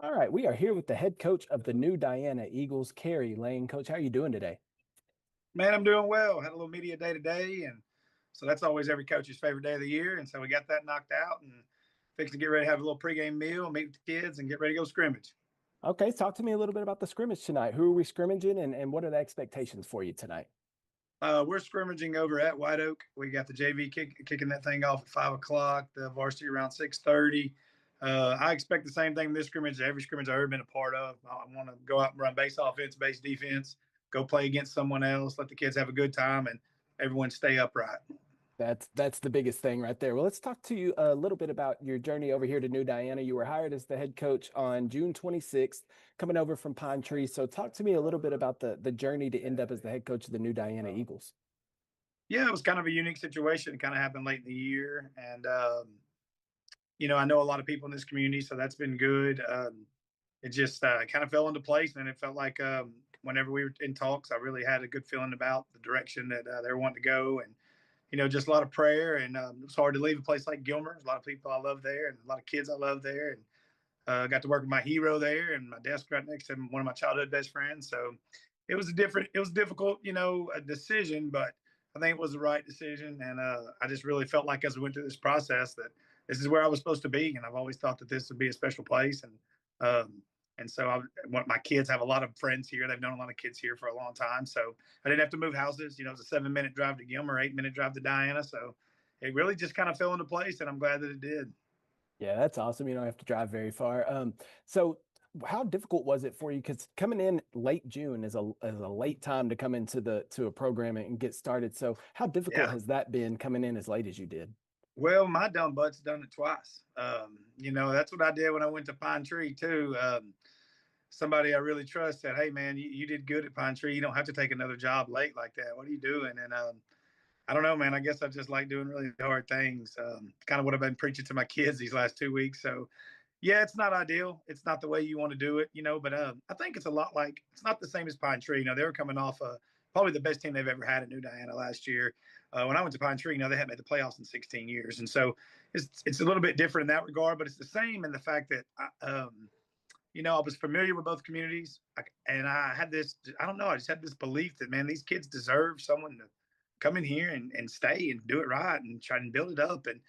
All right, we are here with the head coach of the new Diana Eagles, Kerry Lane. Coach, how are you doing today? Man, I'm doing well. Had a little media day today, and so that's always every coach's favorite day of the year. And so we got that knocked out, and fixed to get ready to have a little pregame meal, meet with the kids, and get ready to go scrimmage. Okay, talk to me a little bit about the scrimmage tonight. Who are we scrimmaging and what are the expectations for you tonight? We're scrimmaging over at White Oak. We got the JV kicking that thing off at 5 o'clock. The varsity around 6:30. I expect the same thing in this scrimmage. Every scrimmage I've ever been a part of. I want to go out and run base offense, base defense, go play against someone else, let the kids have a good time, and everyone stay upright. That's the biggest thing right there. Well, let's talk to you a little bit about your journey over here to New Diana. You were hired as the head coach on June 26th, coming over from Pine Tree. So talk to me a little bit about the journey to end up as the head coach of the new Diana Eagles. Yeah, it was kind of a unique situation. It kind of happened late in the year, and I know a lot of people in this community, so that's been good. It just kind of fell into place, and it felt like whenever we were in talks, I really had a good feeling about the direction that they were wanting to go, and just a lot of prayer. And it was hard to leave a place like Gilmer. There's a lot of people I love there, and a lot of kids I love there, and got to work with my hero there, and my desk right next to him, one of my childhood best friends. So it was difficult, a decision, but I think it was the right decision. And I just really felt like as we went through this process that this is where I was supposed to be. And I've always thought that this would be a special place. And so want my kids have a lot of friends here. They've known a lot of kids here for a long time. So I didn't have to move houses. It's a 7-minute drive to Gilmer, 8-minute drive to Diana. So it really just kind of fell into place, and I'm glad that it did. Yeah, that's awesome. You don't have to drive very far. So how difficult was it for you? Because coming in late June is a late time to come into a program and get started. So how difficult Yeah. has that been coming in as late as you did? Well, my dumb butt's done it twice. That's what I did when I went to Pine Tree too. Somebody I really trust said, "Hey, man, you did good at Pine Tree. You don't have to take another job late like that. What are you doing?" And I don't know, man. I guess I just like doing really hard things. Kind of what I've been preaching to my kids these last 2 weeks. So, yeah, it's not ideal. It's not the way you want to do it, but I think it's a lot like it's not the same as Pine Tree. They were coming off probably the best team they've ever had at New Diana last year. When I went to Pine Tree, they hadn't made the playoffs in 16 years, and so it's a little bit different in that regard. But it's the same in the fact that I was familiar with both communities, and I had this. I don't know. I just had this belief that, man, these kids deserve someone to come in here and stay and do it right and try and build it up. And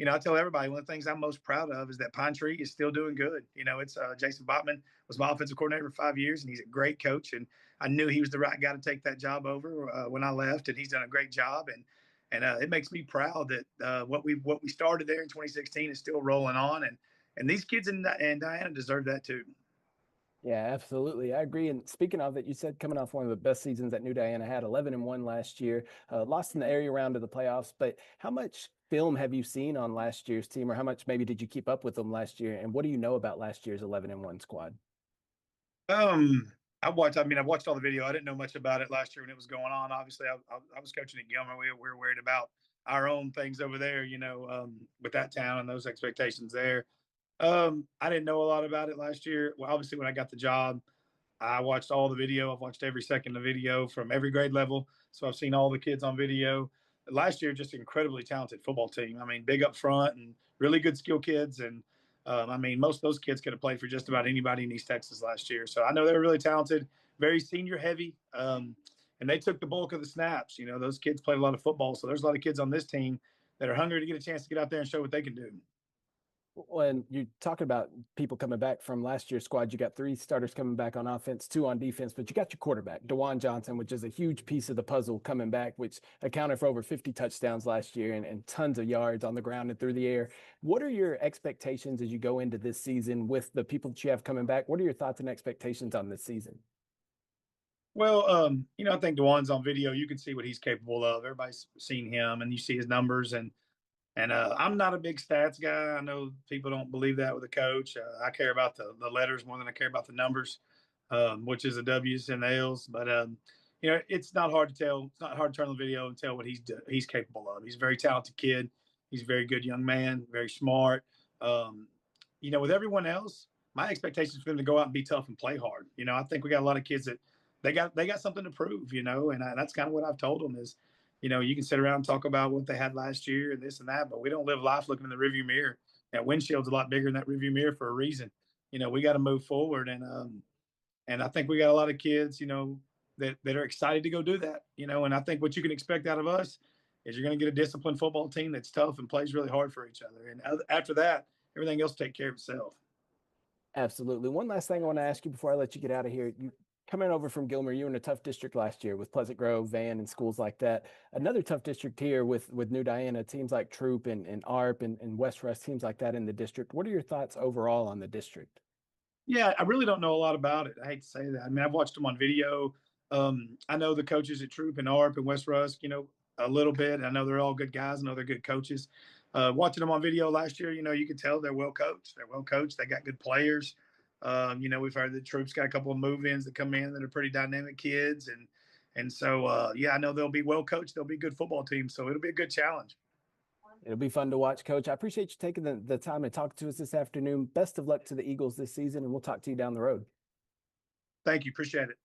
I tell everybody one of the things I'm most proud of is that Pine Tree is still doing good. It's Jason Botman was my offensive coordinator for 5 years, and he's a great coach. And I knew he was the right guy to take that job over when I left, and he's done a great job. And it makes me proud that what we started there in 2016 is still rolling on. And these kids in Diana deserve that too. Yeah, absolutely. I agree. And speaking of it, you said coming off one of the best seasons that New Diana had, 11-1 last year, lost in the area round of the playoffs. But how much film have you seen on last year's team, or how much maybe did you keep up with them last year? And what do you know about last year's 11-1 squad? I've watched all the video. I didn't know much about it last year when it was going on. Obviously, I was coaching at Gilmer. We were worried about our own things over there, with that town and those expectations there. I didn't know a lot about it last year. Well, obviously, when I got the job, I watched all the video. I've watched every second of video from every grade level. So I've seen all the kids on video. Last year, just an incredibly talented football team. I mean, big up front and really good skill kids. And most of those kids could have played for just about anybody in East Texas last year. So I know they were really talented, very senior heavy. And they took the bulk of the snaps. Those kids played a lot of football. So there's a lot of kids on this team that are hungry to get a chance to get out there and show what they can do. When you talk about people coming back from last year's squad, you got 3 starters coming back on offense, 2 on defense, but you got your quarterback, DeJuan Johnson, which is a huge piece of the puzzle coming back, which accounted for over 50 touchdowns last year and tons of yards on the ground and through the air. What are your expectations as you go into this season with the people that you have coming back? What are your thoughts and expectations on this season? Well, I think DeJuan's on video. You can see what he's capable of. Everybody's seen him, and you see his numbers. And I'm not a big stats guy. I know people don't believe that with a coach. I care about the letters more than I care about the numbers, which is the W's and the L's. But it's not hard to tell. It's not hard to turn on the video and tell what he's capable of. He's a very talented kid. He's a very good young man, very smart. With everyone else, my expectations for them to go out and be tough and play hard. I think we got a lot of kids that they got something to prove. And that's kind of what I've told them is, you can sit around and talk about what they had last year and this and that, but we don't live life looking in the rearview mirror. That windshield's a lot bigger than that rearview mirror for a reason. we got to move forward. And I think we got a lot of kids, that are excited to go do that, and I think what you can expect out of us is you're going to get a disciplined football team that's tough and plays really hard for each other. And after that, everything else take care of itself. Absolutely. One last thing I want to ask you before I let you get out of here. You coming over from Gilmer, you were in a tough district last year with Pleasant Grove, Van, and schools like that. Another tough district here with New Diana, teams like Troop and ARP and West Rush, teams like that in the district. What are your thoughts overall on the district? Yeah, I really don't know a lot about it. I hate to say that. I mean, I've watched them on video. I know the coaches at Troop and ARP and West Rusk, a little bit. I know they're all good guys. I know they're good coaches. Watching them on video last year, you could tell they're well coached. They're well coached. They got good players. We've heard the Troop's got a couple of move-ins that come in that are pretty dynamic kids, and so yeah, I know they'll be well coached. They'll be a good football team. So it'll be a good challenge. It'll be fun to watch, Coach. I appreciate you taking the time and talking to us this afternoon. Best of luck to the Eagles this season, and we'll talk to you down the road. Thank you. Appreciate it.